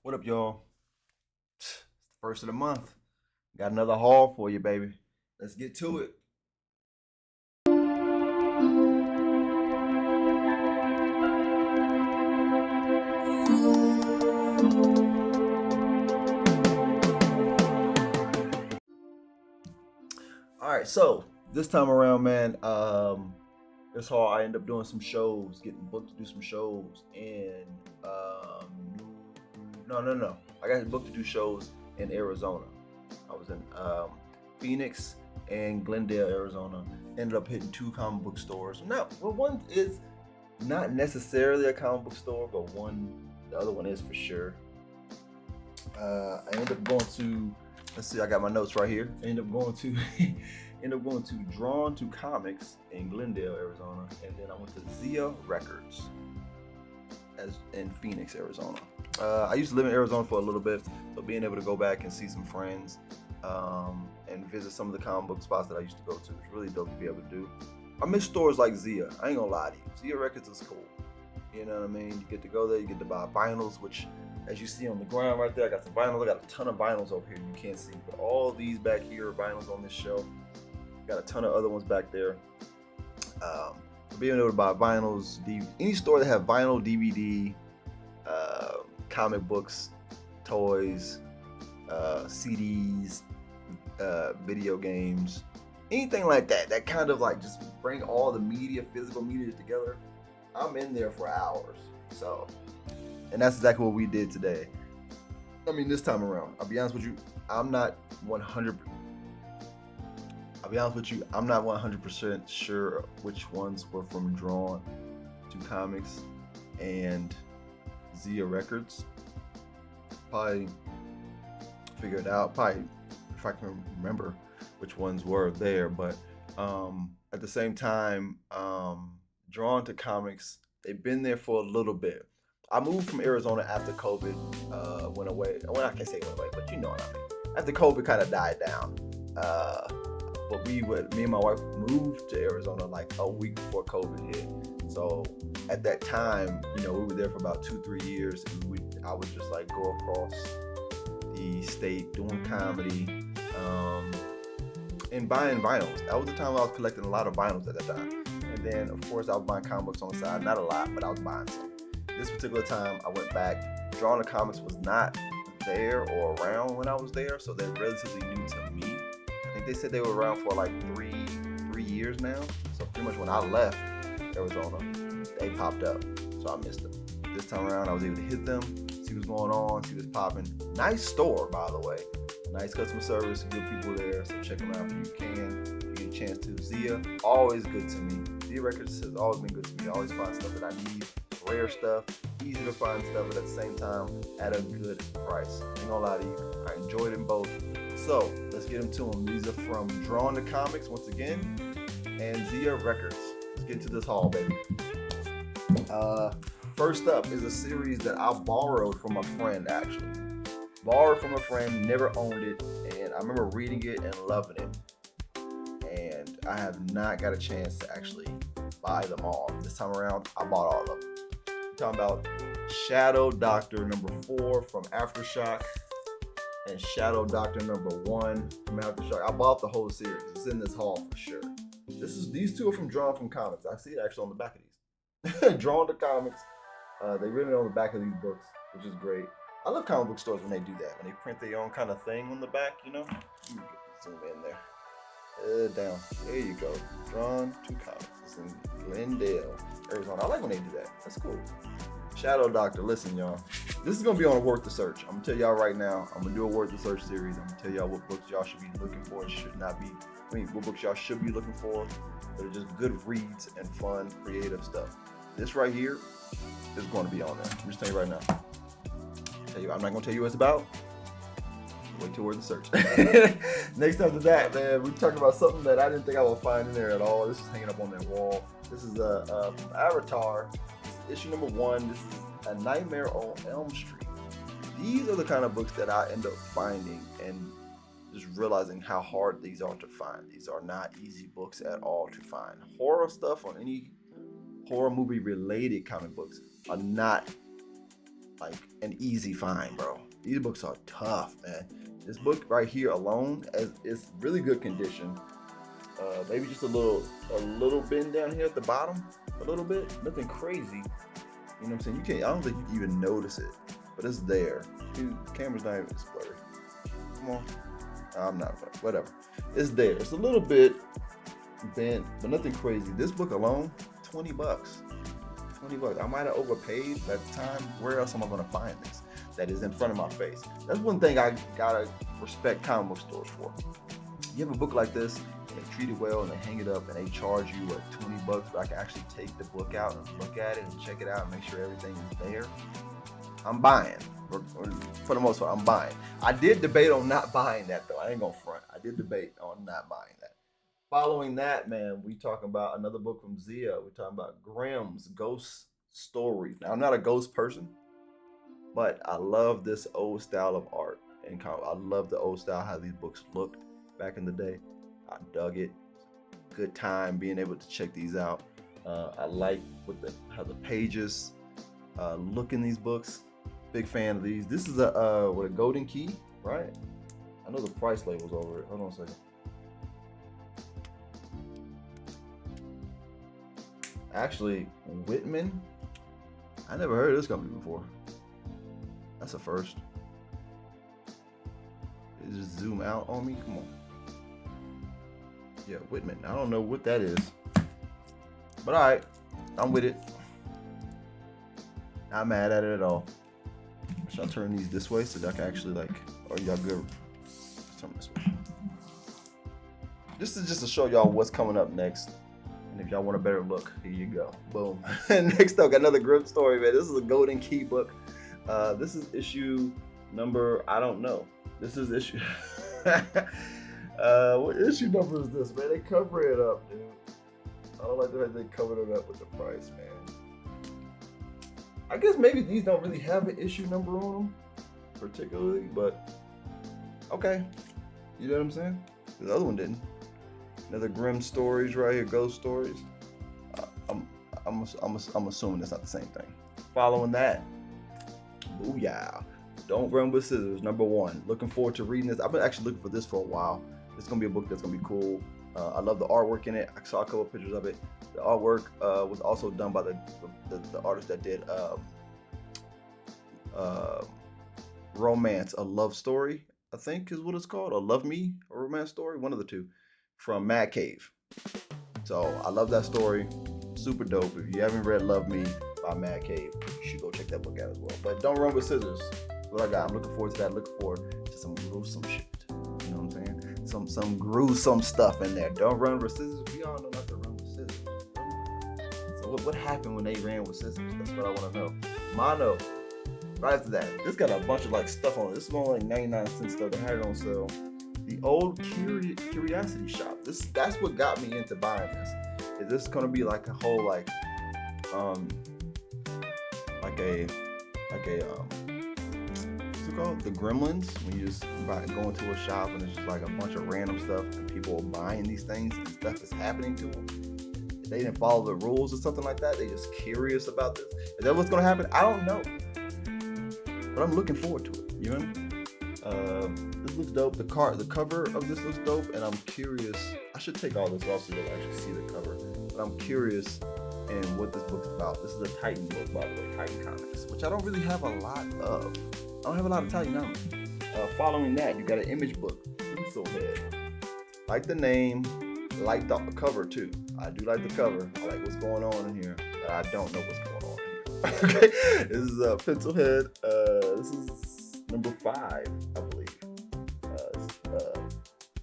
What up, y'all? It's the first of the month. Got another haul for you, baby. Let's get to it. All right, so this time around, man, this haul I end up doing some shows, getting booked to do some shows in no. I got booked to do shows in Arizona. I was in Phoenix and Glendale, Arizona. Ended up hitting two comic book stores. One is not necessarily a comic book store, but the other one is for sure. I ended up going to, let's see, I got my notes right here. I ended up going to, Drawn to Comics in Glendale, Arizona, and then I went to Zia Records as in Phoenix, Arizona. I used to live in Arizona for a little bit, so being able to go back and see some friends and visit some of the comic book spots that I used to go to was really dope to be able to do. I miss stores like Zia. I ain't gonna lie to you. Zia Records is cool. You know what I mean? You get to go there, you get to buy vinyls, which, as you see on the ground right there, I got some vinyls. I got a ton of vinyls over here you can't see, but all these back here are vinyls on this shelf. Got a ton of other ones back there. Being able to buy vinyls, any store that have vinyl, DVD, comic books, toys, CDs, video games, anything like that kind of like just bring all the media, physical media together. I'm in there for hours. So, and that's exactly what we did today. I mean, this time around, I'll be honest with you, I'm not 100% sure which ones were from Drawn to Comics and Zia Records. Probably figure it out. Probably if I can remember which ones were there. But at the same time, Drawn to Comics, they've been there for a little bit. I moved from Arizona after COVID went away. Well, I can't say went away, but you know what I mean. After COVID kind of died down. But me and my wife moved to Arizona like a week before COVID hit. So at that time, we were there for about 2-3 years, and I would just like go across the state doing comedy, and buying vinyls. That was the time I was collecting a lot of vinyls at that time. And then of course I was buying comic books on the side, not a lot, but I was buying some. This particular time I went back. Drawn to Comics was not there or around when I was there, so they're relatively new to me. I think they said they were around for like three years now. So pretty much when I left Arizona, they popped up. So I missed them. This time around, I was able to hit them, see what's going on, see what's popping. Nice store, by the way. Nice customer service, good people there. So check them out if you can. If you get a chance to. Zia, always good to me. Zia Records has always been good to me. I always find stuff that I need, rare stuff, easy to find stuff, but at the same time, at a good price. Ain't gonna lie to you, I enjoyed them both. So let's get into them. These are from Drawn to Comics once again, and Zia Records. Let's get to this haul, baby. First up is a series that I borrowed from a friend, actually. Borrowed from a friend, never owned it, and I remember reading it and loving it. And I have not got a chance to actually buy them all. This time around, I bought all of them. I'm talking about Shadow Doctor #4 from Aftershock and Shadow Doctor #1 from Aftershock. I bought the whole series. It's in this haul for sure. These two are from Drawn from Comics. I see it actually on the back of these. Drawn to Comics. They written it on the back of these books, which is great. I love comic book stores when they do that. When they print their own kind of thing on the back, Let me zoom in there. Down. There you go. Drawn to Comics. It's in Glendale, Arizona. I like when they do that. That's cool. Shadow Doctor. Listen, y'all. This is going to be on a Worth the Search. I'm going to tell y'all right now. I'm going to do a Worth the Search series. I'm going to tell y'all what books y'all should be looking for and should not be. What books y'all should be looking for that are just good reads and fun, creative stuff. This right here is going to be on there. I'm just telling you right now. I'm not going to tell you what it's about. Wait till Worth the Search. Next after that, man, we're talking about something that I didn't think I would find in there at all. This is hanging up on that wall. This is from Avatar. This is issue #1. This is A Nightmare on Elm Street. These are the kind of books that I end up finding and just realizing how hard these are to find. These are not easy books at all to find. Horror stuff on any horror movie related comic books are not like an easy find, bro. These books are tough, man. This book right here alone is really good condition. Maybe just a little bend down here at the bottom, a little bit, nothing crazy. You know what I'm saying? I don't think you can even notice it, but it's there. Dude, the camera's not even blurry. Come on. I'm not, whatever. It's there. It's a little bit bent, but nothing crazy. This book alone, $20. $20. I might have overpaid at the time. Where else am I gonna find this that is in front of my face? That's one thing I gotta respect comic book stores for. You have a book like this, and they treat it well, and they hang it up, and they charge you like $20, but I can actually take the book out and look at it and check it out and make sure everything is there. I'm buying. For the most part, I'm buying. I did debate on not buying that though. I ain't gonna front. I did debate on not buying that. Following that, man, we talking about another book from Zia. We're talking about Grimm's Ghost Stories. Now, I'm not a ghost person, but I love this old style of art. And I love the old style, how these books looked back in the day. I dug it. Good time being able to check these out. I like how the pages look in these books. Big fan of these. This is a golden key, right? I know the price label's over it. Hold on a second. Actually, Whitman. I never heard of this company before. That's a first. It just zoom out on me. Come on. Yeah, Whitman. I don't know what that is. But all right, I'm with it. Not mad at it at all. Should I turn these this way so that I can actually are y'all good? Turn this way. This is just to show y'all what's coming up next. And if y'all want a better look, here you go. Boom. Next up, got another Grimm story, man. This is a Golden Key book. This is issue number, I don't know. This is issue. What issue number is this, man? They cover it up, dude. I don't like the way they covered it up with the price, man. I guess maybe these don't really have an issue number on them, particularly, but okay. You know what I'm saying? The other one didn't. Another Grimm stories right here, ghost stories. I'm assuming it's not the same thing. Following that, booyah! Don't Run with Scissors, number 1. Looking forward to reading this. I've been actually looking for this for a while. It's gonna be a book that's gonna be cool. I love the artwork in it. I saw a couple of pictures of it. The artwork was also done by the artist that did Romance, a Love Story, I think is what it's called. A Love Me, a romance story, one of the two, from Mad Cave. So I love that story. Super dope. If you haven't read Love Me by Mad Cave, you should go check that book out as well. But Don't Run with Scissors. What I got. I'm looking forward to that. Looking forward to some gruesome shit. You know what I'm saying? Some gruesome stuff in there. Don't run with scissors. We all know not to run with scissors. So what happened when they ran with scissors? That's what I want to know. Mono. Right after that, this got a bunch of stuff on it. This is only 99 cents stuff. They had it on sale. The Old Curiosity Shop. That's what got me into buying this. Is this gonna be like a whole what's it called? The Gremlins, when you just go into a shop and it's just like a bunch of random stuff and people are buying these things and stuff is happening to them. They didn't follow the rules or something like that. They just curious about this. Is that what's gonna happen? I don't know, but I'm looking forward to it. You know what I mean? This looks dope. The cover of this looks dope, and I'm curious. I should take all this off so you'll actually see the cover. But I'm curious in what this book's about. This is a Titan book, by the way, Titan Comics, which I don't really have a lot of. I don't have a lot of Titan comics. Following that, you got an image book, Pencil Head. Like the name, like the cover too. I do like the cover. I like what's going on in here, but I don't know what's going on in here. Okay, this is Pencil Head. This is number 5, I believe.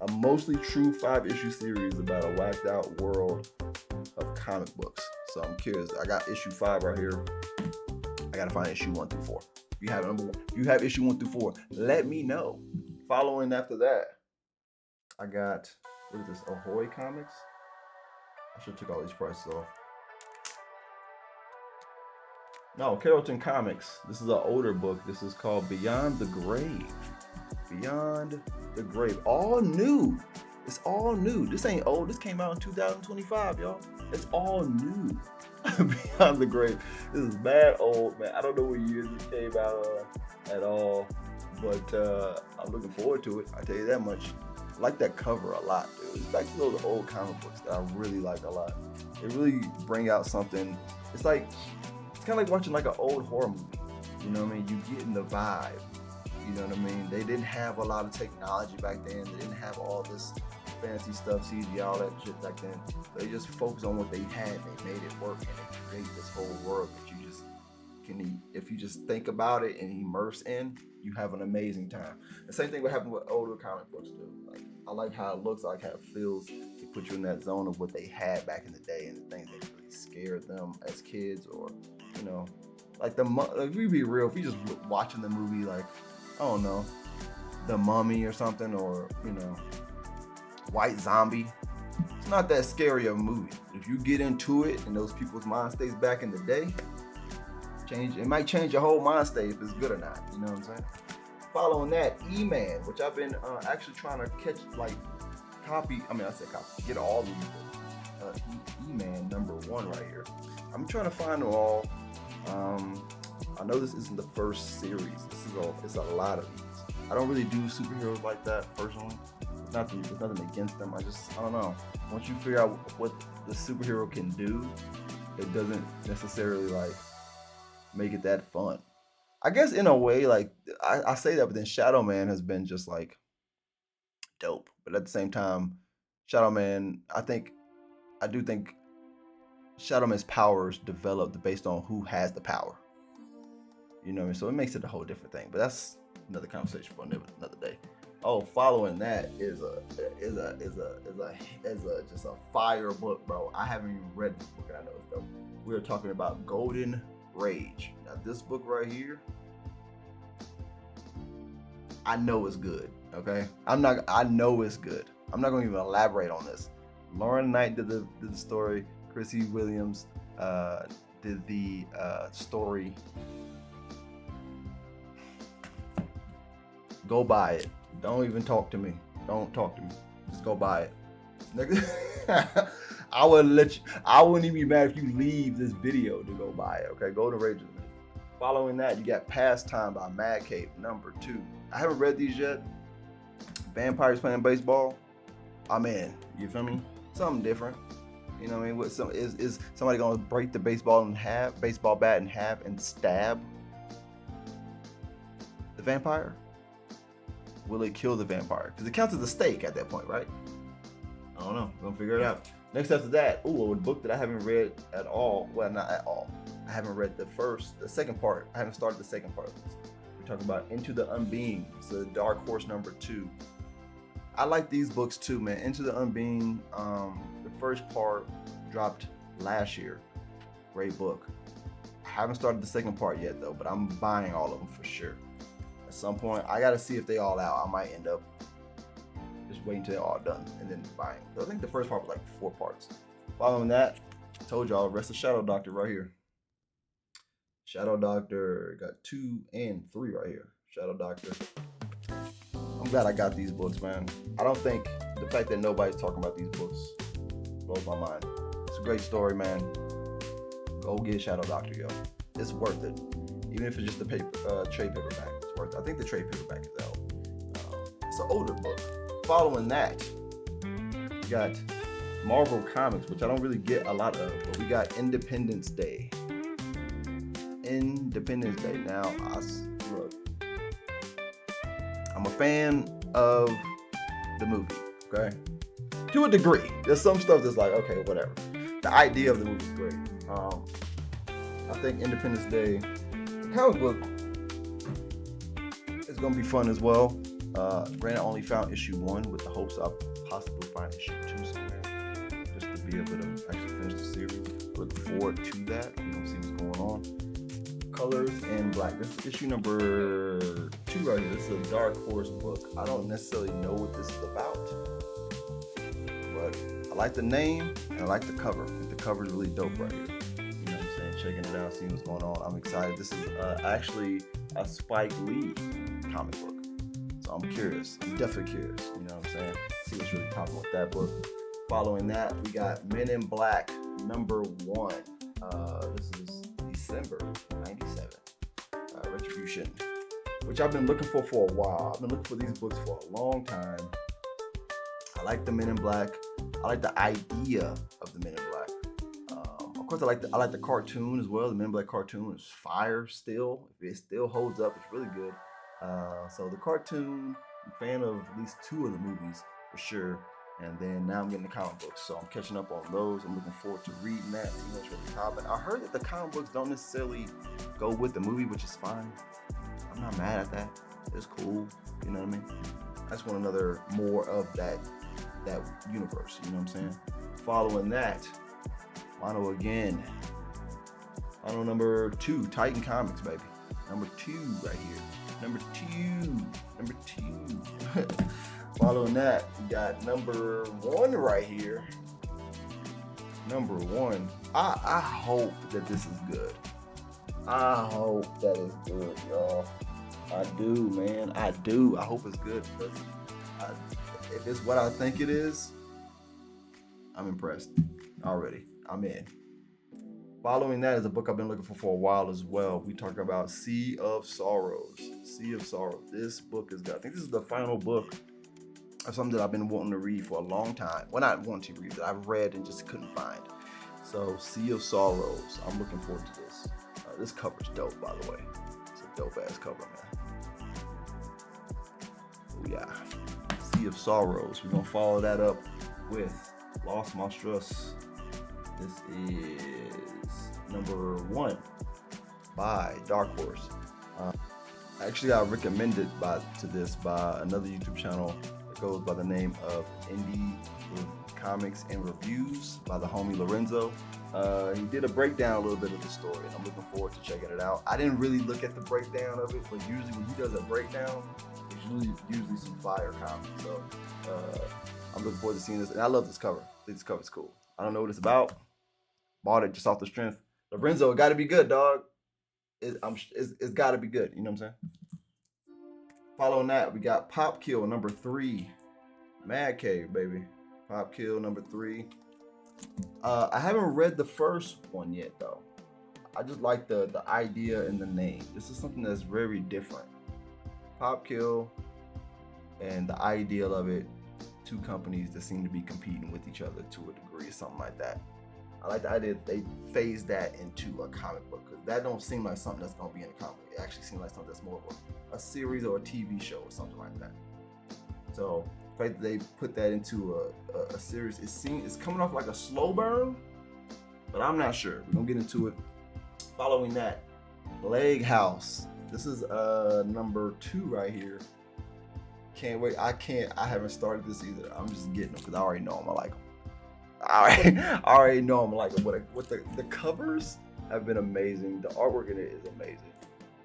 A mostly true 5-issue series about a whacked out world of comic books. So I'm curious. I got issue 5 right here. I gotta find issue 1 through 4. If you have number 1, if you have issue 1 through 4, let me know. Following after that, I got, what is this? Ahoy Comics. I should take all these prices off. No, Carrollton Comics. This is an older book. This is called Beyond the Grave. Beyond the Grave. All new. It's all new. This ain't old. This came out in 2025, y'all. It's all new. Beyond the Grave. This is mad old, man. I don't know what years it came out at all, but I'm looking forward to it. I tell you that much. I like that cover a lot, dude. It's back to those old comic books that I really like a lot. They really bring out something. It's kind of like watching like an old horror movie. You know what I mean? You getting the vibe. You know what I mean? They didn't have a lot of technology back then. They didn't have all this fancy stuff, CGI, all that shit back then. They just focused on what they had. They made it work, and they created this whole world that you just can, if you just think about it and immerse in, you have an amazing time. The same thing would happen with older comic books too. Like, I like how it looks, I like how it feels. They put you in that zone of what they had back in the day and the things that really scared them as kids, or like if we be real, if you just watching the movie, like, I don't know, The Mummy or something, or White Zombie, it's not that scary of a movie. If you get into it and those people's mind states back in the day, it might change your whole mind state if it's good or not. You know what I'm saying? Following that, E-Man, which I've been actually trying to catch, get all these books. E-Man #1 right here. I'm trying to find them all. I know this isn't the first series. It's a lot of these. I don't really do superheroes like that personally. It's nothing against them. I don't know. Once you figure out what the superhero can do, it doesn't necessarily make it that fun. I guess in a way, I say that, but then Shadow Man has been just dope. But at the same time, Shadow Man, I do think Shadow Man's powers developed based on who has the power. You know what I mean? So it makes it a whole different thing. But that's another conversation for another day. Oh, following that is just a fire book, bro. I haven't even read this book, and I know it's dope. We are talking about Golden Rage. Now, this book right here, I know it's good. Okay, I know it's good. I'm not going to even elaborate on this. Lauren Knight did the story. Chrissy Williams did the story. Go buy it. Don't even talk to me. Don't talk to me. Just go buy it. I wouldn't even be mad if you leave this video to go buy it. Okay, Golden Rage. Following that, you got Pastime by Mad Cave #2. I haven't read these yet. Vampires playing baseball. I'm in. You feel me? Something different. You know what I mean? Is somebody gonna break the baseball bat in half and stab the vampire? Will it kill the vampire? Because it counts as a stake at that point, right? I don't know. We're gonna figure it out. Next after that, a book that I haven't read at all. Well, not at all. I haven't read the second part. I haven't started the second part of this. We're talking about Into the Unbeing. It's a Dark Horse #2. I like these books too, man. Into the Unbeing. The first part dropped last year. Great book. I haven't started the second part yet though, but I'm buying all of them for sure. At some point, I gotta see if they all out. I might end up just waiting till they're all done and then buying. So I think the first part was 4 parts. Following that, I told y'all, rest of Shadow Doctor right here. Shadow Doctor got 2 and 3 right here. Shadow Doctor. I'm glad I got these books, man. I don't think the fact that nobody's talking about these books blows my mind. It's a great story, man. Go get Shadow Doctor, yo. It's worth it. Even if it's just the trade paperback, it's worth it. I think the trade paperback is out. It's an older book. Following that, we got Marvel Comics, which I don't really get a lot of, but we got Independence Day. Independence Day. Now, look, I'm a fan of the movie, okay? To a degree. There's some stuff that's okay, whatever. The idea of the movie is great. I think Independence Day, the comic book, is going to be fun as well. Granted, I only found issue 1 with the hopes I'll possibly find issue 2 somewhere, just to be able to actually finish the series. Look forward to that. See what's going on. Colors in black. This is issue number 2 right here. This is a Dark Horse book. I don't necessarily know what this is about, but I like the name and I like the cover. I think the cover is really dope right here. You know what I'm saying? Checking it out, seeing what's going on. I'm excited. This is actually a Spike Lee comic book. So I'm curious. I'm definitely curious. You know what I'm saying? See what's really popping with that book. Following that, we got Men in Black #1. This is December '97. Retribution, which I've been looking for a while. I've been looking for these books for a long time. I like the Men in Black. I like the idea of the Men in Black. Of course, I like the cartoon as well. The Men in Black cartoon is fire still. It still holds up. It's really good. So the cartoon, I'm a fan of at least 2 of the movies for sure. And then now I'm getting the comic books, so I'm catching up on those. I'm looking forward to reading that, seeing what's really popping. I heard that the comic books don't necessarily go with the movie, which is fine. I'm not mad at that. It's cool. You know what I mean? I just want another more of that universe. You know what I'm saying? Following that, Mono again. Mono #2, Titan Comics, baby. #2 right here. Number two. Following that, we got #1 right here. #1. I hope that this is good. I hope that is good, y'all. I do, man. I do. I hope it's good because if it's what I think it is, I'm impressed already. I'm in. Following that is a book I've been looking for a while as well. We talk about Sea of Sorrows. Sea of Sorrows. This book is good. I think this is the final book of something that I've been wanting to read for a long time. Well, not wanting to read, that I've read and just couldn't find. So, Sea of Sorrows. I'm looking forward to this. This cover's dope, by the way. It's a dope ass cover, man. Oh yeah. Sea of Sorrows. We're gonna follow that up with Los Monstruos. This is #1 by Dark Horse. I actually got recommended to this by another YouTube channel that goes by the name of Indie Comics and Reviews by the homie Lorenzo. He did a breakdown a little bit of the story, and I'm looking forward to checking it out. I didn't really look at the breakdown of it, but usually when he does a breakdown, it's usually some fire comics. So I'm looking forward to seeing this, and I love this cover. I think this cover's cool. I don't know what it's about. Bought it just off the strength. Lorenzo, it got to be good, dog. It's got to be good. You know what I'm saying? Following that, we got Pop Kill #3. Mad Cave, baby. Pop Kill #3. I haven't read the first one yet, though. I just like the idea and the name. This is something that's very different. Pop Kill and the ideal of it. 2 companies that seem to be competing with each other to a degree, something like that. I like the idea that they phase that into a comic book, because that don't seem like something that's going to be in a comic book. It actually seems like something that's more of a series or a TV show or something like that. So the fact that they put that into a series, it's coming off like a slow burn, but I'm not sure. We're going to get into it. Following that, Plague House. This is #2 right here. Can't wait. I haven't started this either. I'm just getting them because I already know I'm gonna like them. I already know I'm like what the covers have been amazing. The artwork in it is amazing.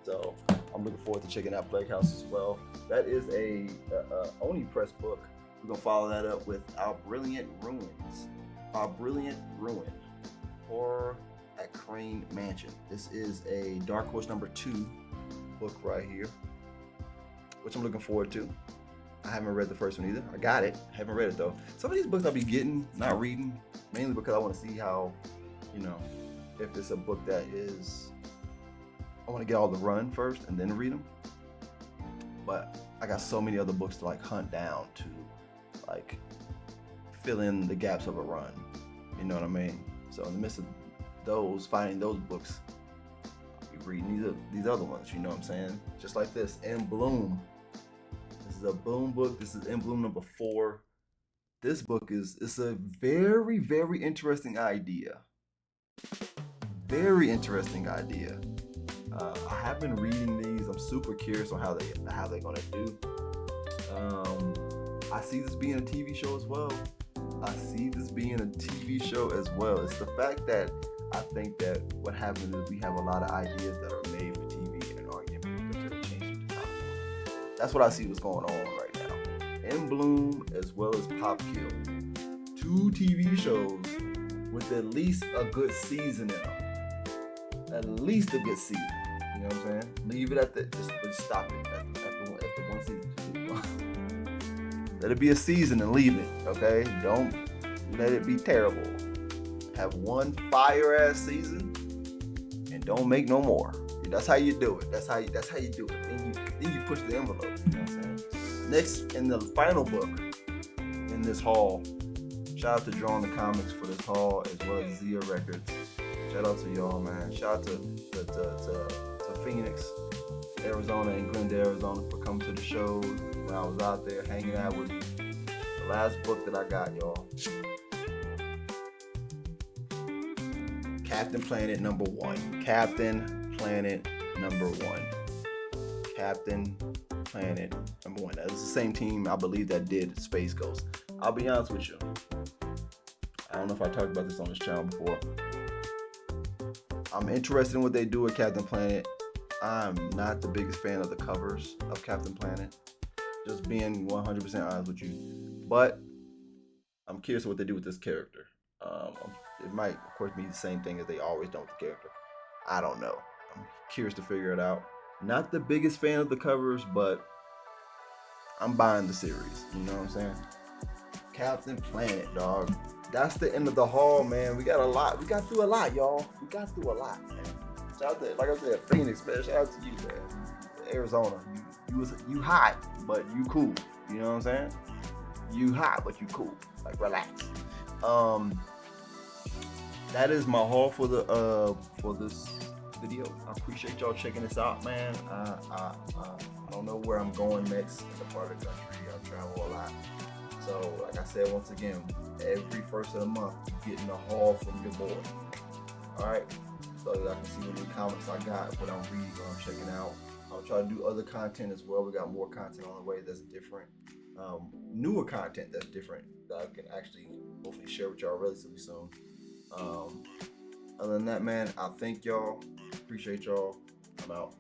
So I'm looking forward to checking out Plague House as well. That is a Oni Press book. We're gonna follow that up with Our Brilliant Ruins. Our Brilliant Ruin. Horror at Crane Mansion. This is a Dark Horse #2 book right here, which I'm looking forward to. I haven't read the first one either. I got it. I haven't read it though. Some of these books I'll be getting, not reading, mainly because I want to see how, if it's a book that is, I want to get all the run first and then read them. But I got so many other books to hunt down to fill in the gaps of a run. You know what I mean? So in the midst of finding those books, I'll be reading these other ones. You know what I'm saying? Just like this, In Bloom. This is a Boom book. This is In Bloom #4. This book it's a very, very interesting idea. Very interesting idea. I have been reading these. I'm super curious on how they're gonna do. I see this being a TV show as well. It's the fact that I think that what happens is we have a lot of ideas that are made for TV and aren't getting picked up to change into comic book. That's what I see what's going on right now. In Bloom as well as Pop Kill. 2 TV shows with at least a good season in them. At least a good season. You know what I'm saying? Leave it at just stop it after one season. Let it be a season and leave it, okay? Don't let it be terrible. Have one fire ass season and don't make no more. That's how you do it. That's how you do it. Then you push the envelope. You know what I'm saying? Next, in the final book in this haul, shout out to Drawing the Comics for this haul, as well as Zia Records. Shout out to y'all, man. Shout out to Phoenix, Arizona, and Glendale, Arizona, for coming to the show when I was out there hanging out with me. The last book that I got, y'all. Captain Planet #1. Captain Planet #1. Captain Planet #1. That's the same team, I believe, that did Space Ghost. I'll be honest with you. I don't know if I talked about this on this channel before. I'm interested in what they do with Captain Planet. I'm not the biggest fan of the covers of Captain Planet. Just being 100% honest with you. But I'm curious what they do with this character. It might, of course, be the same thing as they always done with the character. I don't know. I'm curious to figure it out. Not the biggest fan of the covers, but I'm buying the series. You know what I'm saying? Captain Planet, dog. That's the end of the haul, man. We got a lot. We got through a lot, y'all. We got through a lot, man. Shout out to, like I said, Phoenix, man. Shout out to you, man. Arizona. You hot, but you cool. You know what I'm saying? You hot, but you cool. Like, relax. That is my haul for this video. I appreciate y'all checking this out, man. I don't know where I'm going next in the part of the country. I travel a lot. So, like I said, once again, every first of the month, you're getting a haul from your boy. Alright? So that I can see what new comics I got, what I'm reading, what I'm checking out. I'll try to do other content as well. We got more content on the way that's different. Newer content that's different that I can actually hopefully share with y'all relatively soon. Other than that, man, I thank y'all. Appreciate y'all. I'm out.